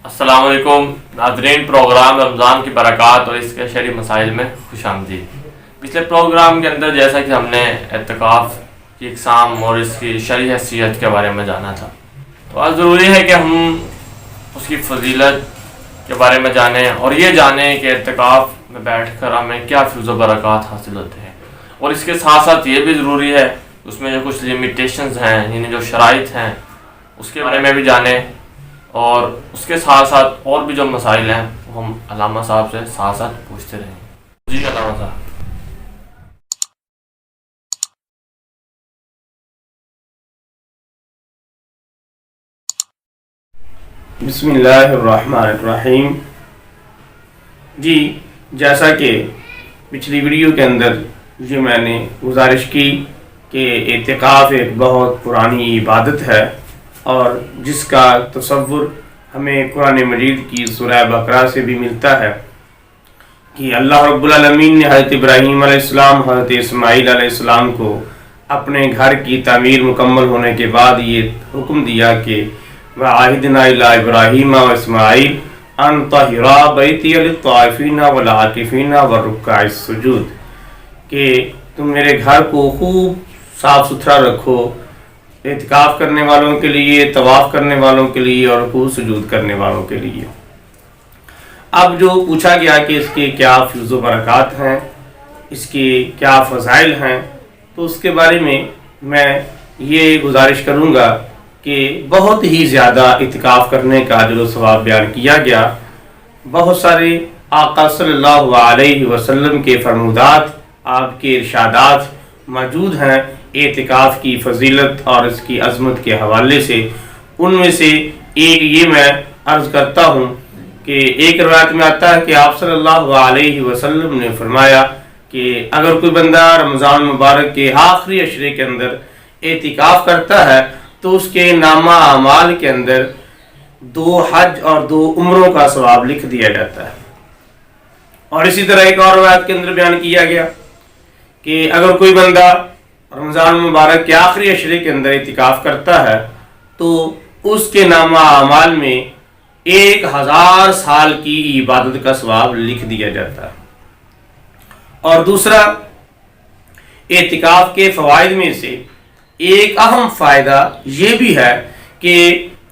السلام علیکم ناظرین، پروگرام رمضان کی برکات اور اس کے شرعی مسائل میں خوش آمدید۔ پچھلے پروگرام کے اندر جیسا کہ ہم نے اعتکاف کی اقسام اور اس کی شرعی حیثیت کے بارے میں جانا تھا، تو آج ضروری ہے کہ ہم اس کی فضیلت کے بارے میں جانیں اور یہ جانیں کہ اعتکاف میں بیٹھ کر ہمیں کیا فیض و برکات حاصل ہوتے ہیں، اور اس کے ساتھ ساتھ یہ بھی ضروری ہے اس میں جو کچھ لمیٹیشنز ہیں، یعنی جو شرائط ہیں اس کے بارے میں بھی جانیں، اور اس کے ساتھ ساتھ اور بھی جو مسائل ہیں وہ ہم علامہ صاحب سے ساتھ ساتھ پوچھتے رہیں۔ جی علامہ صاحب۔ بسم اللہ الرحمن الرحیم۔ جی، جیسا کہ پچھلی ویڈیو کے اندر یہ میں نے گزارش کی کہ اعتکاف ایک بہت پرانی عبادت ہے اور جس کا تصور ہمیں قرآن مجید کی سورہ بقرہ سے بھی ملتا ہے کہ اللہ رب العالمین نے حضرت ابراہیم علیہ السلام، حضرت اسماعیل علیہ السلام کو اپنے گھر کی تعمیر مکمل ہونے کے بعد یہ حکم دیا کہ وَعَهِدْنَا إِلَىٰ إِبْرَاهِيمَ وَإِسْمَاعِيلَ أَن طَهِّرَا بَيْتِيَ لِلطَّائِفِينَ وَالْعَاكِفِينَ وَالرُّكَّعِ السُّجُودِ، کہ تم میرے گھر کو خوب صاف ستھرا رکھو اعتکاف کرنے والوں کے لیے، طواف کرنے والوں کے لیے اور رکوع سجود کرنے والوں کے لیے۔ اب جو پوچھا گیا کہ اس کے کیا فیض و برکات ہیں، اس کے کیا فضائل ہیں، تو اس کے بارے میں یہ گزارش کروں گا کہ بہت ہی زیادہ اعتکاف کرنے کا اجر و ثواب بیان کیا گیا۔ بہت سارے آقا صلی اللہ علیہ وسلم کے فرمودات، آپ کے ارشادات موجود ہیں اعتکاف کی فضیلت اور اس کی عظمت کے حوالے سے۔ ان میں سے ایک یہ میں عرض کرتا ہوں کہ ایک روایت میں آتا ہے کہ آپ صلی اللہ علیہ وسلم نے فرمایا کہ اگر کوئی بندہ رمضان مبارک کے آخری عشرے کے اندر اعتکاف کرتا ہے تو اس کے نامہ اعمال کے اندر 2 حج اور 2 عمروں کا ثواب لکھ دیا جاتا ہے۔ اور اسی طرح ایک اور روایت کے اندر بیان کیا گیا کہ اگر کوئی بندہ رمضان مبارک کے آخری عشرے کے اندر اعتکاف کرتا ہے تو اس کے نامہ اعمال میں 1000 سال کی عبادت کا ثواب لکھ دیا جاتا ہے۔ اور دوسرا، اعتکاف کے فوائد میں سے ایک اہم فائدہ یہ بھی ہے کہ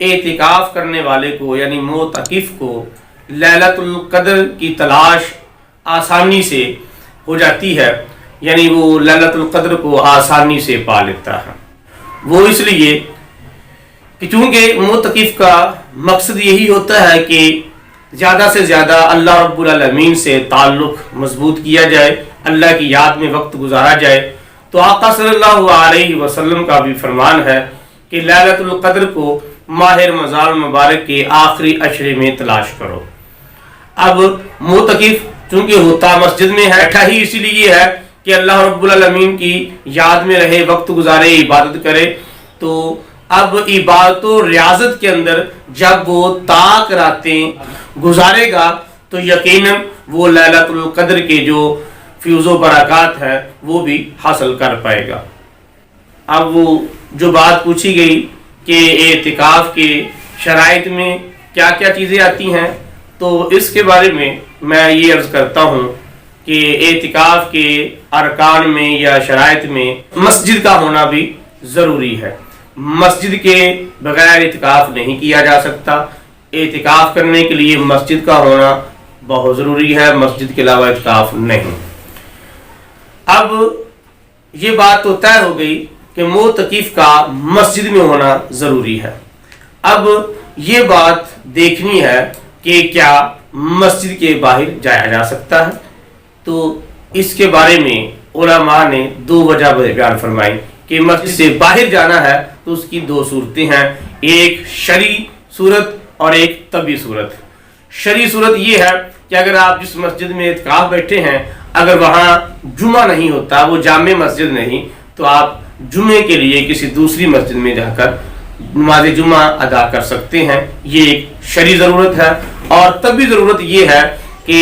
اعتکاف کرنے والے کو یعنی معتکف کو لیلۃ القدر کی تلاش آسانی سے ہو جاتی ہے، یعنی وہ لیلۃ القدر کو آسانی سے پا لیتا ہے۔ وہ اس لیے کہ چونکہ معتکف کا مقصد یہی ہوتا ہے کہ زیادہ سے زیادہ اللہ رب العالمین سے تعلق مضبوط کیا جائے، اللہ کی یاد میں وقت گزارا جائے، تو آقا صلی اللہ علیہ وسلم کا بھی فرمان ہے کہ لیلۃ القدر کو ماہ رمضان مبارک کے آخری عشرے میں تلاش کرو۔ اب معتکف چونکہ ہوتا مسجد میں ہے، بیٹھا ہی اسی لیے ہے کہ اللہ رب العالمین کی یاد میں رہے، وقت گزارے، عبادت کرے، تو اب عبادت و ریاضت کے اندر جب وہ طاق راتیں گزارے گا تو یقیناً وہ لیلۃ القدر کے جو فیض و برکات ہے وہ بھی حاصل کر پائے گا۔ اب وہ جو بات پوچھی گئی کہ اعتکاف کے شرائط میں کیا کیا چیزیں آتی ہیں، تو اس کے بارے میں یہ عرض کرتا ہوں کہ اعتکاف کے ارکان میں یا شرائط میں مسجد کا ہونا بھی ضروری ہے۔ مسجد کے بغیر اعتکاف نہیں کیا جا سکتا۔ اعتکاف کرنے کے لیے مسجد کا ہونا بہت ضروری ہے، مسجد کے علاوہ اعتکاف نہیں۔ اب یہ بات تو طے ہو گئی کہ معتکف کا مسجد میں ہونا ضروری ہے۔ اب یہ بات دیکھنی ہے کہ کیا مسجد کے باہر جایا جا سکتا ہے، تو اس کے بارے میں علماء نے 2 وجہ بیان فرمائی کہ مسجد سے باہر جانا ہے تو اس کی 2 صورتیں ہیں، ایک شرعی صورت اور ایک طبعی صورت۔ شرعی صورت یہ ہے کہ اگر آپ جس مسجد میں اعتکاف بیٹھے ہیں اگر وہاں جمعہ نہیں ہوتا، وہ جامع مسجد نہیں، تو آپ جمعے کے لیے کسی دوسری مسجد میں جا کر نماز جمعہ ادا کر سکتے ہیں، یہ ایک شرعی ضرورت ہے۔ اور طبعی ضرورت یہ ہے کہ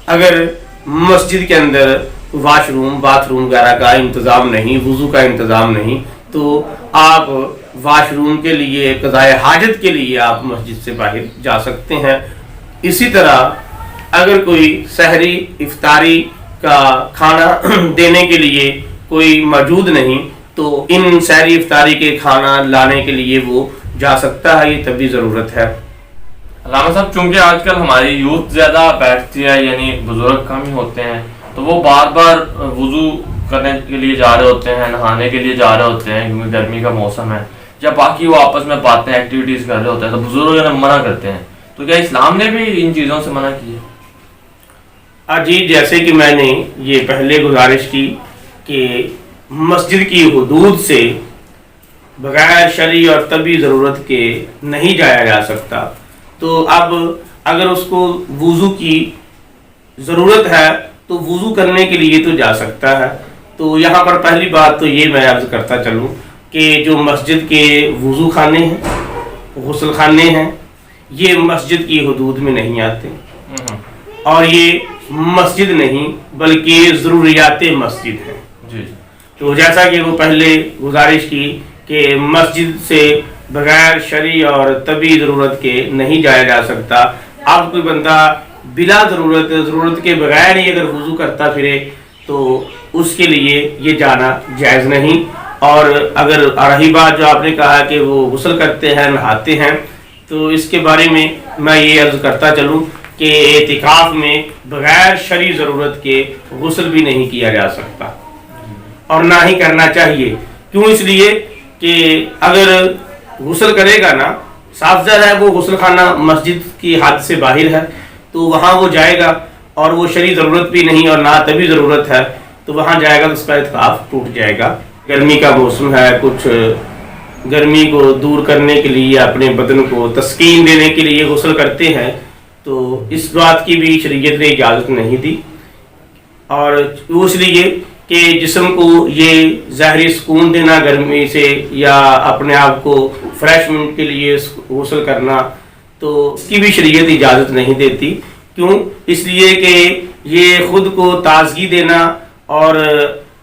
اگر مسجد کے اندر واش روم، باتھ روم وغیرہ کا انتظام نہیں، وضو کا انتظام نہیں، تو آپ واش روم کے لیے، قضائے حاجت کے لیے آپ مسجد سے باہر جا سکتے ہیں۔ اسی طرح اگر کوئی سحری افطاری کا کھانا دینے کے لیے کوئی موجود نہیں تو ان سحری افطاری کے کھانا لانے کے لیے وہ جا سکتا ہے، یہ طبی ضرورت ہے۔ علامہ صاحب، چونکہ آج کل ہماری یوتھ زیادہ بیٹھتی ہے، یعنی بزرگ کم ہی ہوتے ہیں، تو وہ بار بار وضو کرنے کے لیے جا رہے ہوتے ہیں، نہانے کے لیے جا رہے ہوتے ہیں کیونکہ گرمی کا موسم ہے، یا باقی وہ آپس میں باتیں ایکٹیویٹیز کر رہے ہوتے ہیں، تو بزرگ منع کرتے ہیں، تو کیا اسلام نے بھی ان چیزوں سے منع کیا؟ جی، جیسے کہ میں نے یہ پہلے گزارش کی کہ مسجد کی حدود سے بغیر شرعی اور طبی ضرورت کے نہیں جایا جا سکتا، تو اب اگر اس کو وضو کی ضرورت ہے تو وضو کرنے کے لیے تو جا سکتا ہے۔ تو یہاں پر پہلی بات تو یہ میں عرض کرتا چلوں کہ جو مسجد کے وضو خانے ہیں، غسل خانے ہیں، یہ مسجد کی حدود میں نہیں آتے، اور یہ مسجد نہیں بلکہ ضروریات مسجد ہیں۔ جی، تو جیسا کہ وہ پہلے گزارش کی کہ مسجد سے بغیر شرعی اور طبی ضرورت کے نہیں جایا جا سکتا۔ اب کوئی بندہ بلا ضرورت کے بغیر ہی اگر وضو کرتا پھرے تو اس کے لیے یہ جانا جائز نہیں۔ اور اگر رہی بات جو آپ نے کہا کہ وہ غسل کرتے ہیں، نہاتے ہیں، تو اس کے بارے میں میں یہ عرض کرتا چلوں کہ اعتکاف میں بغیر شرعی ضرورت کے غسل بھی نہیں کیا جا سکتا اور نہ ہی کرنا چاہیے۔ کیوں؟ اس لیے کہ اگر غسل کرے گا نا، صاف ظاہر ہے وہ غسل خانہ مسجد کی حد سے باہر ہے، تو وہاں وہ جائے گا اور وہ شرعی ضرورت بھی نہیں اور نہ طبی ضرورت ہے، تو وہاں جائے گا تو اس کا اعتکاف ٹوٹ جائے گا۔ گرمی کا موسم ہے، کچھ گرمی کو دور کرنے کے لیے، اپنے بدن کو تسکین دینے کے لیے غسل کرتے ہیں، تو اس بات کی بھی شریعت نے اجازت نہیں دی، اور اس لیے کہ جسم کو یہ ظاہری سکون دینا گرمی سے یا اپنے آپ کو فریشمنٹ کے لیے غسل کرنا، تو اس کی بھی شریعت اجازت نہیں دیتی۔ کیوں؟ اس لیے کہ یہ خود کو تازگی دینا اور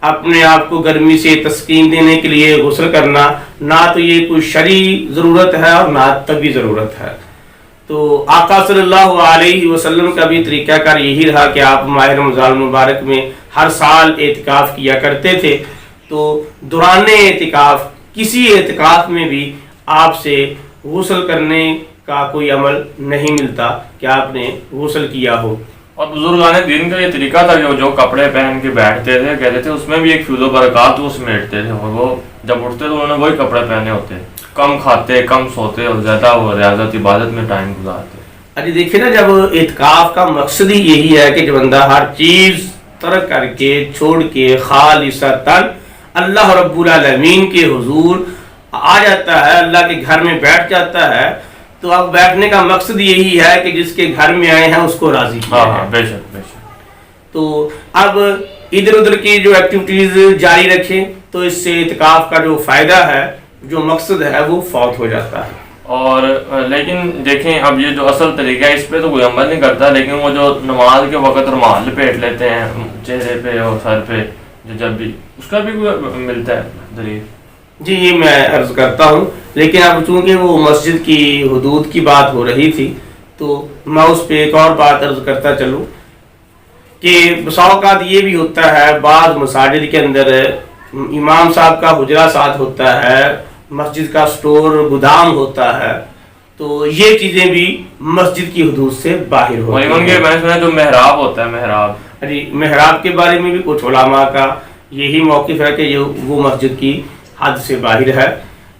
اپنے آپ کو گرمی سے تسکین دینے کے لیے غسل کرنا، نہ تو یہ کوئی شرعی ضرورت ہے اور نہ طبی ضرورت ہے۔ تو آقا صلی اللہ علیہ وسلم کا بھی طریقہ کار یہی رہا کہ آپ ماہ رمضان المبارک میں ہر سال اعتکاف کیا کرتے تھے، تو دوران اعتکاف کسی اعتکاف میں بھی آپ سے غسل کرنے کا کوئی عمل نہیں ملتا کہ آپ نے غسل کیا ہو۔ اور بزرگان دین کا یہ طریقہ تھا کہ جو کپڑے پہن کے بیٹھتے تھے، کہتے تھے اس میں بھی ایک فیض و برکات وہ سمیٹتے تھے، اور وہ جب اٹھتے تو انہوں نے وہی کپڑے پہنے ہوتے، کم کھاتے، کم سوتے اور زیادہ وہ ریاضت عبادت میں ٹائم گزارتے۔ ابھی دیکھیے نا، جب اعتکاف کا مقصد ہی یہی ہے کہ جو بندہ ہر چیز ترک کر کے چھوڑ کے خالصتاً اللہ رب العالمین کے حضور آ جاتا ہے، اللہ کے گھر میں بیٹھ جاتا ہے، تو اب بیٹھنے کا مقصد یہی ہے کہ جس کے گھر میں آئے ہیں اس کو راضی کیا ہے۔ بے شک بے شک۔ تو اب ادھر ادھر کی جو ایکٹیویٹیز جاری رکھیں تو اس سے اعتکاف کا جو فائدہ ہے، جو مقصد ہے، وہ فوت ہو جاتا ہے۔ اور لیکن دیکھیں، اب یہ جو اصل طریقہ ہے اس پہ تو کوئی عمل نہیں کرتا، لیکن وہ جو نماز کے وقت رومال لپیٹ لیتے ہیں چہرے پہ اور سر پہ، جب بھی اس کا بھی کوئی ملتا ہے دلیل؟ جی، یہ میں عرض کرتا ہوں، لیکن اب چونکہ وہ مسجد کی حدود کی بات ہو رہی تھی تو میں اس پہ ایک اور بات عرض کرتا چلوں کہ بسا اوقات یہ بھی ہوتا ہے، بعض مساجد کے اندر امام صاحب کا حجرہ ساتھ ہوتا ہے، مسجد کا سٹور گودام ہوتا ہے، تو یہ چیزیں بھی مسجد کی حدود سے باہر ہوتی ہیں۔ میں نے سنا جو محراب ہوتا ہے، محراب، جی، محراب کے بارے میں بھی کچھ علماء کا یہی موقف ہے کہ وہ مسجد کی حد سے باہر ہے،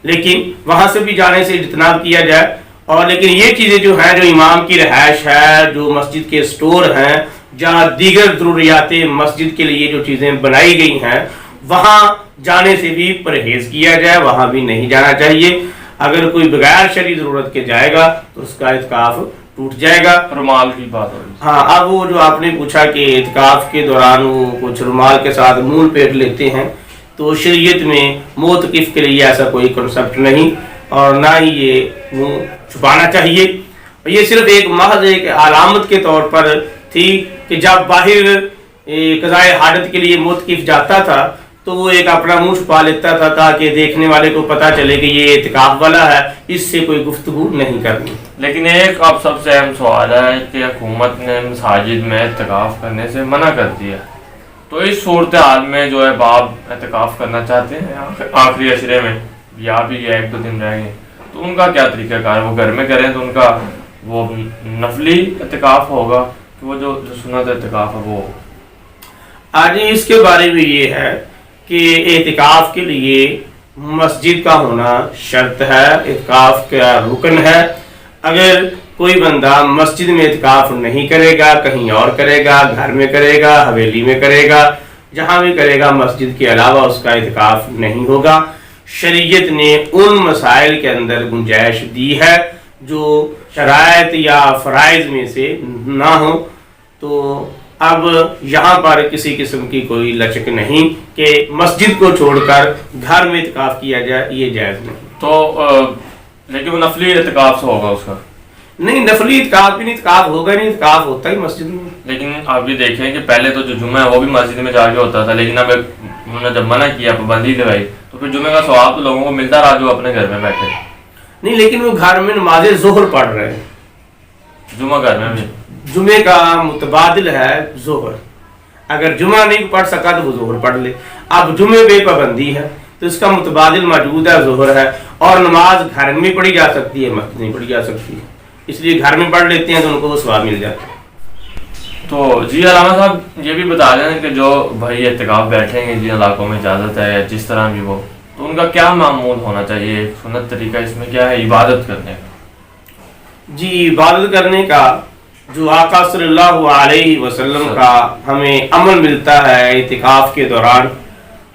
لیکن وہاں سے بھی جانے سے اجتناب کیا جائے۔ اور لیکن یہ چیزیں جو ہیں، جو امام کی رہائش ہے، جو مسجد کے سٹور ہیں، جہاں دیگر ضروریات مسجد کے لیے جو چیزیں بنائی گئی ہیں، وہاں جانے سے بھی پرہیز کیا جائے، وہاں بھی نہیں جانا چاہیے۔ اگر کوئی بغیر شرعی ضرورت کے جائے گا تو اس کا اعتکاف ٹوٹ جائے گا۔ رومال کی بات ہوئی۔ ہاں، اب وہ جو آپ نے پوچھا کہ اعتکاف کے دوران وہ کچھ رومال کے ساتھ منہ پیٹ لیتے ہیں، تو شریعت میں موتقف کے لیے ایسا کوئی کنسپٹ نہیں، اور نہ ہی یہ منہ چھپانا چاہیے۔ یہ صرف ایک محض ایک علامت کے طور پر تھی کہ جب باہر قضائے حاجت کے لیے موتقف جاتا تھا تو وہ ایک اپنا منہ چھپا لیتا تھا تاکہ دیکھنے والے کو پتہ چلے کہ یہ اعتکاف والا ہے، اس سے کوئی گفتگو نہیں کرنی۔ لیکن ایک اب سب سے اہم سوال ہے کہ حکومت نے مساجد میں اعتکاف کرنے سے منع کر دیا، تو اس صورتحال میں جو ہے باپ اعتکاف کرنا چاہتے ہیں آخری عشرے میں یا بھی یہ 1-2 دن رہ گئے، تو ان کا کیا طریقہ کار ہے؟ وہ گھر میں کریں تو ان کا وہ نفلی اعتکاف ہوگا کہ وہ جو سنت اعتکاف ہے وہ؟ آج اس کے بارے میں یہ ہے کہ اعتکاف کے لیے مسجد کا ہونا شرط ہے، اعتکاف کا رکن ہے۔ اگر کوئی بندہ مسجد میں اعتکاف نہیں کرے گا، کہیں اور کرے گا، گھر میں کرے گا، حویلی میں کرے گا، جہاں بھی کرے گا، مسجد کے علاوہ اس کا اعتکاف نہیں ہوگا۔ شریعت نے ان مسائل کے اندر گنجائش دی ہے جو شرائط یا فرائض میں سے نہ ہو، تو اب یہاں پر کسی قسم کی کوئی لچک نہیں کہ مسجد کو چھوڑ کر گھر میں اعتکاف کیا جائے، یہ جائز نہیں۔ تو لیکن وہ نفلی اعتکاف سے ہوگا اس کا؟ نہیں، نفلی اعتکاف بھی نہیں، اعتکاف ہوگا نہیں، اعتکاف ہوتا ہی مسجد میں۔ لیکن آپ بھی دیکھیں کہ پہلے تو جو جمعہ ہے وہ بھی مسجد میں جا کے ہوتا تھا، لیکن اب انہوں نے جب منع کیا، پابندی لگائی، تو پھر جمعہ کا ثواب تو لوگوں کو ملتا رہا جو اپنے گھر میں بیٹھے۔ نہیں، لیکن وہ گھر میں نماز ظہر پڑھ رہے ہیں، جمعہ گھر میں بھی جمعے کا متبادل ہے ظہر، اگر جمعہ نہیں پڑھ سکا تو وہ ظہر پڑھ لے۔ اب جمعے پہ پابندی ہے تو اس کا متبادل موجود ہے، ظہر ہے، اور نماز گھر میں پڑھی جا سکتی ہے، مسجد نہیں پڑھی جا سکتی، اس لیے گھر میں پڑھ لیتے ہیں تو ان کو وہ ثواب مل جاتا ہے۔ تو جی علامہ صاحب یہ بھی بتا دیں کہ جو بھائی اعتکاف بیٹھیں گے جن علاقوں میں اجازت ہے یا جس طرح بھی وہ، تو ان کا کیا معمول ہونا چاہیے؟ سنت طریقہ اس میں کیا ہے عبادت کرنے کا؟ جی، عبادت کرنے کا جو آقا صلی اللہ علیہ وسلم کا ہمیں عمل ملتا ہے اعتکاف کے دوران،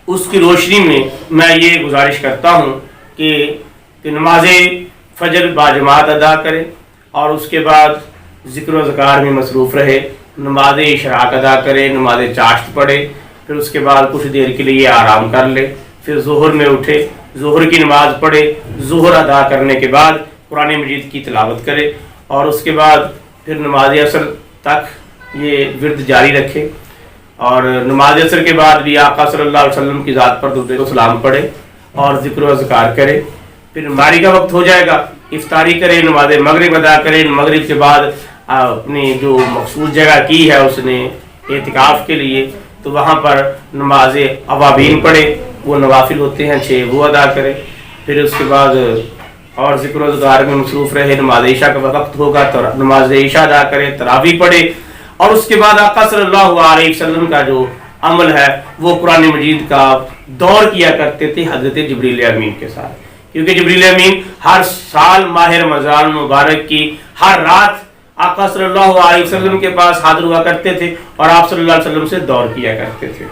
اس کی روشنی میں میں یہ گزارش کرتا ہوں کہ نماز فجر باجماعت ادا کرے اور اس کے بعد ذکر و اذکار میں مصروف رہے، نماز اشراق ادا کرے، نماز چاشت پڑھے، پھر اس کے بعد کچھ دیر کے لیے آرام کر لے، پھر ظہر میں اٹھے، ظہر کی نماز پڑھے، ظہر ادا کرنے کے بعد قرآن مجید کی تلاوت کرے، اور اس کے بعد پھر نماز عصر تک یہ ورد جاری رکھے، اور نماز عصر کے بعد بھی آقا صلی اللہ علیہ وسلم کی ذات پر درود و سلام پڑھے اور ذکر و اذکار کرے۔ پھر مغرب کا وقت ہو جائے گا، افطاری کرے، نماز مغرب ادا کرے، مغرب کے بعد اپنی جو مخصوص جگہ کی ہے اس نے اعتکاف کے لیے، تو وہاں پر نماز اوابین پڑھے، وہ نوافل ہوتے ہیں 6، وہ ادا کرے، پھر اس کے بعد اور ذکر و اذکار میں مصروف رہے، نماز عشاء کا وقت ہوگا تو نماز عشاء ادا کرے، تراویح پڑھے، اور اس کے بعد آقا صلی اللہ علیہ وسلم کا جو عمل ہے وہ قرآن مجید کا دور کیا کرتے تھے حضرت جبریل امین کے ساتھ، کیونکہ جبریل امین ہر سال ماہ رمضان مبارک کی ہر رات آقا صلی اللہ علیہ وسلم کے پاس حاضر ہوا کرتے تھے اور آپ صلی اللہ علیہ وسلم سے دور کیا کرتے تھے۔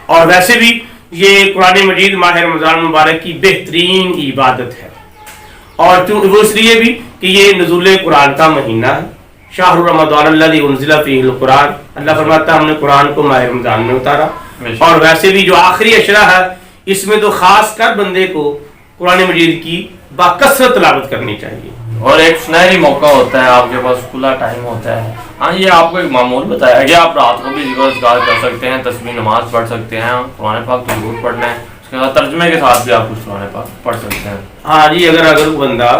اور ویسے بھی یہ قرآن مجید ماہ رمضان مبارک کی بہترین عبادت ہے، اور وہ اس لیے بھی کہ یہ نزول قرآن کا مہینہ ہے، شاہ رمضان الذی انزل فیہ القرآن، اللہ فرماتا ہے ہم نے قرآن کو ماہ رمضان میں اتارا، اور ویسے بھی جو آخری عشرہ ہے اس میں تو خاص کر بندے کو قرآن مجید کی باکثرت تلاوت کرنی چاہیے، اور ایک سنہری موقع ہوتا ہے، آپ کے پاس کھلا ٹائم ہوتا ہے۔ ہاں، یہ آپ کو ایک معمول بتایا گیا، آپ رات کو بھی ذکر و اذکار کر سکتے ہیں، تسبیح نماز پڑھ سکتے ہیں، قرآن پاک تو ضرور پڑھنا ہے، اس کے ساتھ ترجمے کے ساتھ بھی آپ کچھ قرآن پاک پڑھ سکتے ہیں۔ ہاں جی، اگر بندہ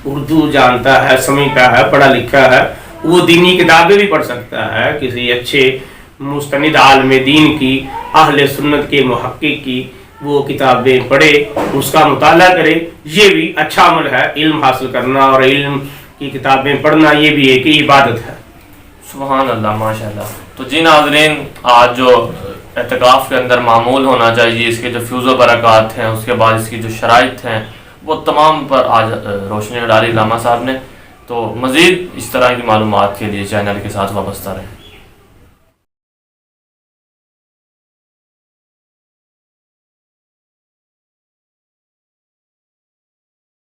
اردو جانتا ہے، سمجھتا ہے، پڑھا لکھا ہے، وہ دینی کتابیں بھی پڑھ سکتا ہے، کسی اچھے مستند عالم دین کی، اہل سنت کے محقق کی وہ کتابیں پڑھے، اس کا مطالعہ کرے، یہ بھی اچھا عمل ہے۔ علم حاصل کرنا اور علم کی کتابیں پڑھنا یہ بھی ایک عبادت ہے۔ سبحان اللہ، ماشاء اللہ۔ تو جی ناظرین، آج جو اعتکاف کے اندر معمول ہونا چاہیے، اس کے جو فیوز و برکات ہیں، اس کے بعد اس کی جو شرائط ہیں، وہ تمام پر آج روشنی ڈالی علامہ صاحب نے۔ تو مزید اس طرح کی معلومات کے لیے چینل کے ساتھ وابستہ رہیں۔